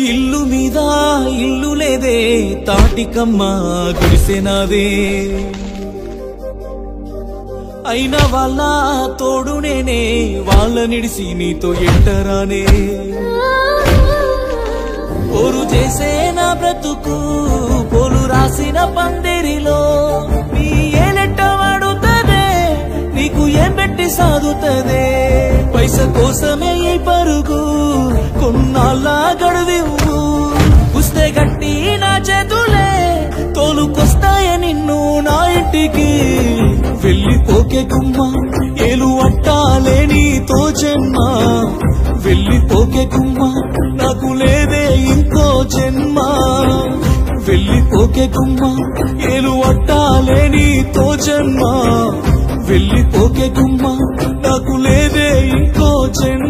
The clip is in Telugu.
ఇల్లు మీద ఇల్లు లేదే తాటికమ్మ గుడిసెనాదే అయినా వాళ్ళ తోడు నేనే వాళ్ళ నిడిసి నీతో ఎంటరానే పోరు చేసే నా బ్రతుకు పోలు రాసిన పందిరిలో నీ ఏలెట్ట వాడుతదే నీకు ఏం పెట్టి సాగుతదే పైస కోసమే ఈ పరుగు కొన్నాళ్ళ గడువివ్వు పుస్తే గట్టి నా చేతులే తోలుకొస్తాయ నిన్ను నా ఇంటికి వెళ్ళిపోకే గుమ్మ ఏలు అట్టాలే నీతో జన్మ వెళ్ళిపోకే గుమ్మ నాకు లేదే ఇంకో జన్మ వెళ్ళిపోకే గుమ్మ ఏలు అట్టాలే నీతో జన్మ వెళ్ళిపోకే గుమ్మ నాకు లేదే ఇంకో జన్మ